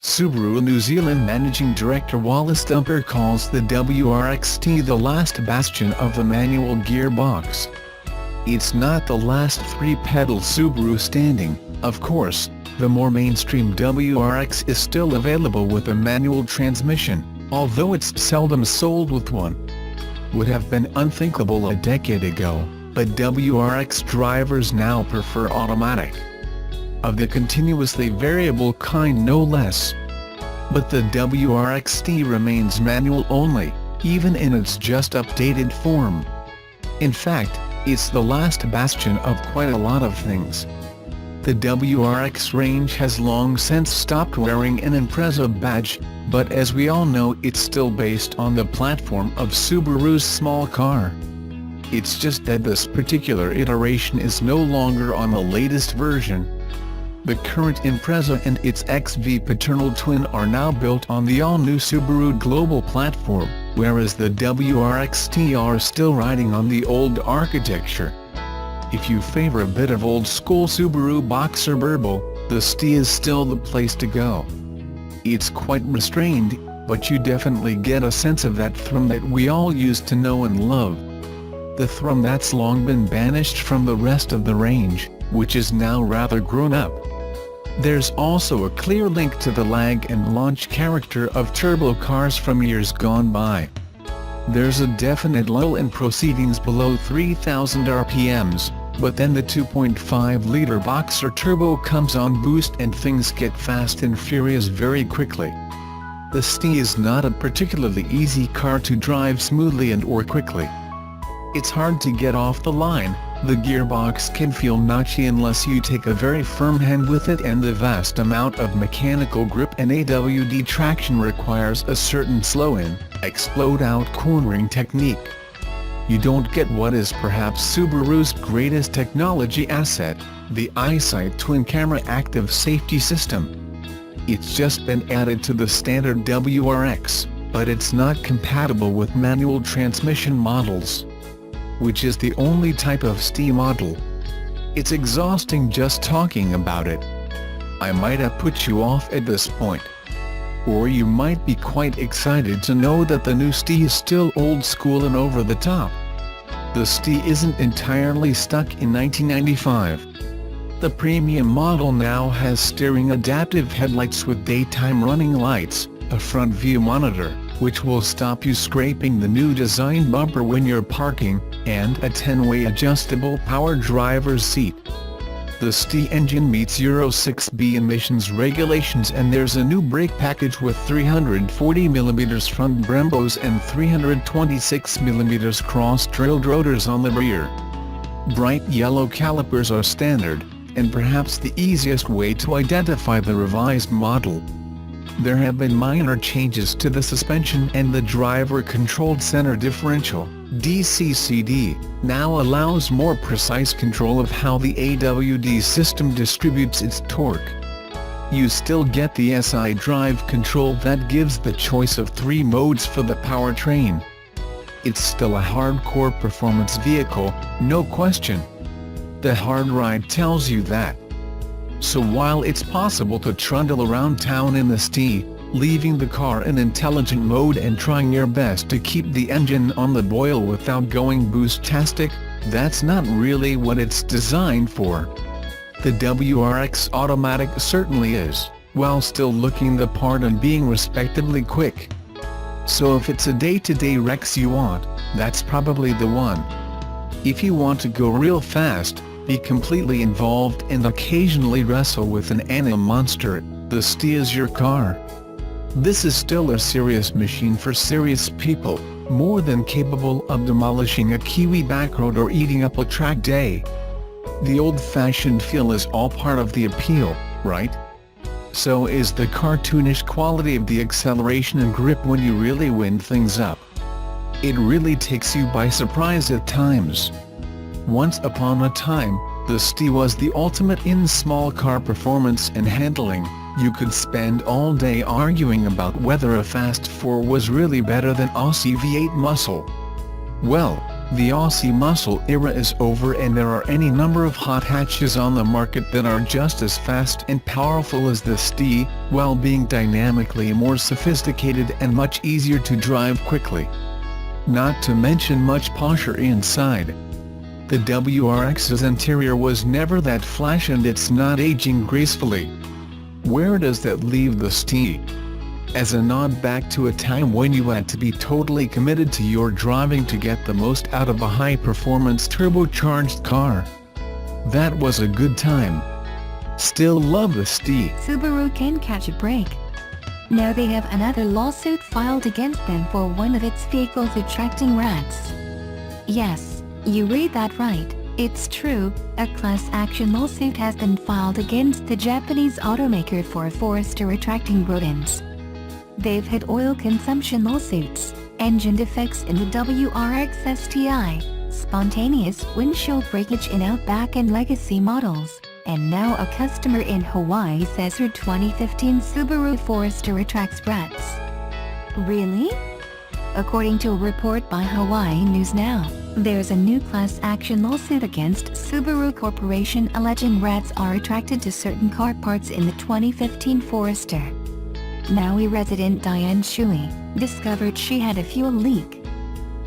Subaru New Zealand Managing Director Wallace Dumper calls the WRX Sti the last bastion of the manual gearbox. It's not the last three-pedal Subaru standing, of course. The more mainstream WRX is still available with a manual transmission, although it's seldom sold with one. Would have been unthinkable a decade ago, but WRX drivers now prefer automatic. Of the continuously variable kind no less. But the WRX Sti remains manual only, even in its just updated form. In fact, it's the last bastion of quite a lot of things. The WRX range has long since stopped wearing an Impreza badge, but as we all know, it's still based on the platform of Subaru's small car. It's just that this particular iteration is no longer on the latest version. The current Impreza and its XV paternal twin are now built on the all-new Subaru Global platform, whereas the WRX Sti are still riding on the old architecture. If you favor a bit of old-school Subaru boxer burble, the Sti is still the place to go. It's quite restrained, but you definitely get a sense of that thrum that we all used to know and love. The thrum that's long been banished from the rest of the range, which is now rather grown up. There's also a clear link to the lag and launch character of turbo cars from years gone by. There's a definite lull in proceedings below 3,000 RPMs, but then the 2.5-liter boxer turbo comes on boost and things get fast and furious very quickly. The Sti is not a particularly easy car to drive smoothly and/or quickly. It's hard to get off the line. The gearbox can feel notchy unless you take a very firm hand with it, and the vast amount of mechanical grip and AWD traction requires a certain slow-in, explode-out cornering technique. You don't get what is perhaps Subaru's greatest technology asset, the EyeSight twin-camera active safety system. It's just been added to the standard WRX, but it's not compatible with manual transmission models, which is the only type of Sti model. It's exhausting just talking about it. I might have put you off at this point. Or you might be quite excited to know that the new Sti is still old school and over the top. The Sti isn't entirely stuck in 1995. The premium model now has steering adaptive headlights with daytime running lights, a front view monitor, which will stop you scraping the new design bumper when you're parking, and a 10-way adjustable power driver's seat. The Sti engine meets Euro 6b emissions regulations, and there's a new brake package with 340mm front Brembos and 326mm cross-drilled rotors on the rear. Bright yellow calipers are standard, and perhaps the easiest way to identify the revised model. There have been minor changes to the suspension, and the driver-controlled center differential, DCCD, now allows more precise control of how the AWD system distributes its torque. You still get the SI drive control that gives the choice of 3 modes for the powertrain. It's still a hardcore performance vehicle, no question. The hard ride tells you that. So while it's possible to trundle around town in the Sti, leaving the car in intelligent mode and trying your best to keep the engine on the boil without going boost-tastic, that's not really what it's designed for. The WRX Automatic certainly is, while still looking the part and being respectably quick. So if it's a day-to-day Rex you want, that's probably the one. If you want to go real fast, be completely involved and occasionally wrestle with an animal monster, the Sti is your car. This is still a serious machine for serious people, more than capable of demolishing a Kiwi backroad or eating up a track day. The old-fashioned feel is all part of the appeal, right? So is the cartoonish quality of the acceleration and grip when you really wind things up. It really takes you by surprise at times. Once upon a time, the Sti was the ultimate in small car performance and handling. You could spend all day arguing about whether a Fast 4 was really better than Aussie V8 muscle. Well, The Aussie muscle era is over and there are any number of hot hatches on the market that are just as fast and powerful as the Sti, while being dynamically more sophisticated and much easier to drive quickly. Not to mention much posher inside. The WRX's interior was never that flash and it's not aging gracefully. Where does that leave the Sti? As a nod back to a time when you had to be totally committed to your driving to get the most out of a high-performance turbocharged car. That was a good time. Still love the Sti. Subaru can catch a break. Now they have another lawsuit filed against them for one of its vehicles attracting rats. Yes, you read that right, it's true, a class action lawsuit has been filed against the Japanese automaker for a Forester attracting rodents. They've had oil consumption lawsuits, engine defects in the WRX Sti, spontaneous windshield breakage in Outback and Legacy models, and now a customer in Hawaii says her 2015 Subaru Forester attracts rats. Really? According to a report by Hawaii News Now, there's a new class action lawsuit against Subaru Corporation alleging rats are attracted to certain car parts in the 2015 Forester. Maui resident Diane Shui discovered she had a fuel leak.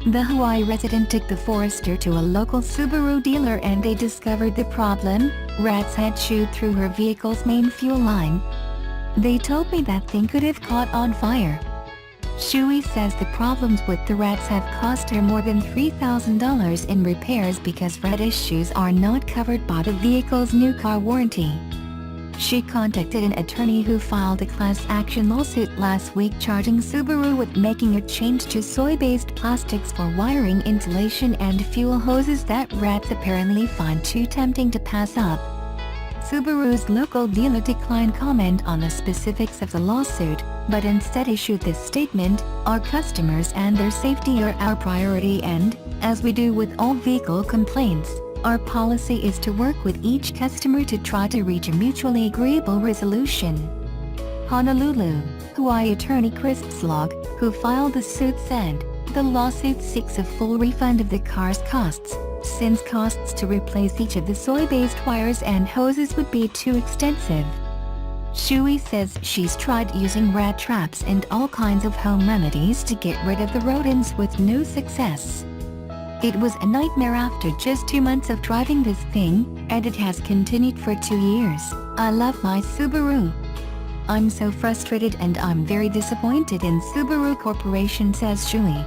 The Hawaii resident took the Forester to a local Subaru dealer and they discovered the problem: rats had chewed through her vehicle's main fuel line. They told me that thing could have caught on fire. Shui says the problems with the rats have cost her more than $3,000 in repairs because rat issues are not covered by the vehicle's new car warranty. She contacted an attorney who filed a class action lawsuit last week charging Subaru with making a change to soy-based plastics for wiring, insulation and fuel hoses that rats apparently find too tempting to pass up. Subaru's local dealer declined comment on the specifics of the lawsuit, but instead issued this statement: "Our customers and their safety are our priority and, as we do with all vehicle complaints, our policy is to work with each customer to try to reach a mutually agreeable resolution." Honolulu, Hawaii attorney Chris Slog, who filed the suit, said, "The lawsuit seeks a full refund of the car's costs, since costs to replace each of the soy-based wires and hoses would be too extensive." Shui says she's tried using rat traps and all kinds of home remedies to get rid of the rodents with no success. "It was a nightmare after just 2 months of driving this thing, and it has continued for 2 years. I love my Subaru. I'm so frustrated and I'm very disappointed in Subaru Corporation," says Shui.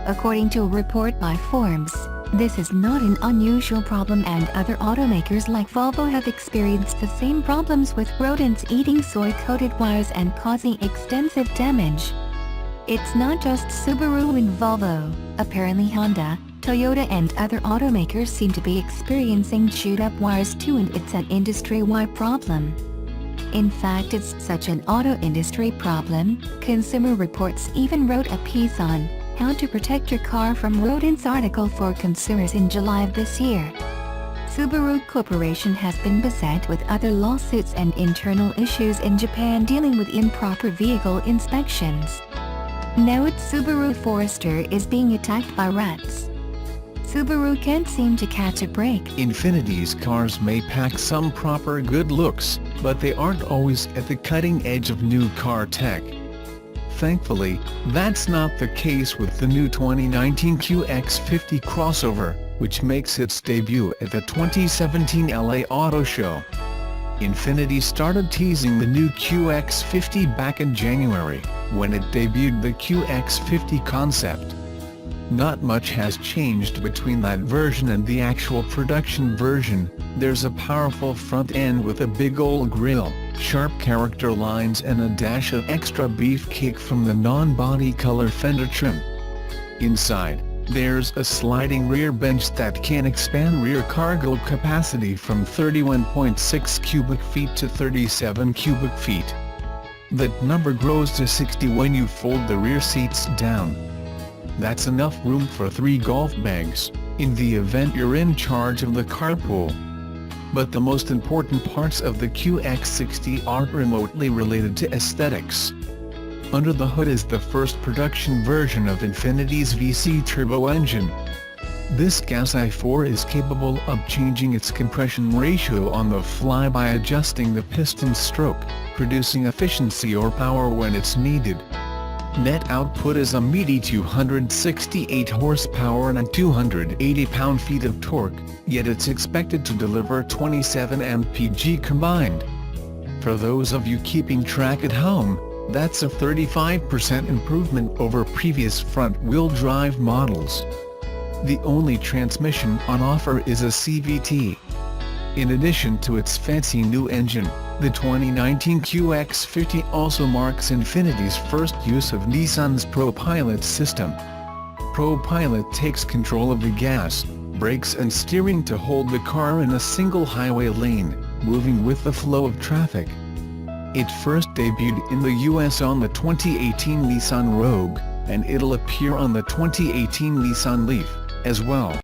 According to a report by Forbes, this is not an unusual problem and other automakers like Volvo have experienced the same problems with rodents eating soy-coated wires and causing extensive damage. It's not just Subaru and Volvo, apparently Honda, Toyota and other automakers seem to be experiencing chewed-up wires too, and it's an industry-wide problem. In fact, it's such an auto industry problem, Consumer Reports even wrote a piece on "How to Protect Your Car from Rodents" article for consumers in July of this year. Subaru Corporation has been beset with other lawsuits and internal issues in Japan dealing with improper vehicle inspections. Now its Subaru Forester is being attacked by rats. Subaru can't seem to catch a break. Infiniti's cars may pack some proper good looks, but they aren't always at the cutting edge of new car tech. Thankfully, that's not the case with the new 2019 QX50 crossover, which makes its debut at the 2017 LA Auto Show. Infiniti started teasing the new QX50 back in January, when it debuted the QX50 concept. Not much has changed between that version and the actual production version. There's a powerful front end with a big old grille, sharp character lines and a dash of extra beefcake from the non-body color fender trim. Inside, there's a sliding rear bench that can expand rear cargo capacity from 31.6 cubic feet to 37 cubic feet. That number grows to 60 when you fold the rear seats down. That's enough room for 3 golf bags, in the event you're in charge of the carpool. But the most important parts of the QX60 aren't remotely related to aesthetics. Under the hood is the first production version of Infiniti's VC turbo engine. This gas i4 is capable of changing its compression ratio on the fly by adjusting the piston stroke, producing efficiency or power when it's needed. Net output is a meaty 268 horsepower and 280 pound-feet of torque, yet it's expected to deliver 27 mpg combined. For those of you keeping track at home, that's a 35% improvement over previous front-wheel drive models. The only transmission on offer is a CVT. In addition to its fancy new engine, the 2019 QX50 also marks Infiniti's first use of Nissan's ProPilot system. ProPilot takes control of the gas, brakes and steering to hold the car in a single highway lane, moving with the flow of traffic. It first debuted in the US on the 2018 Nissan Rogue, and it'll appear on the 2018 Nissan Leaf as well.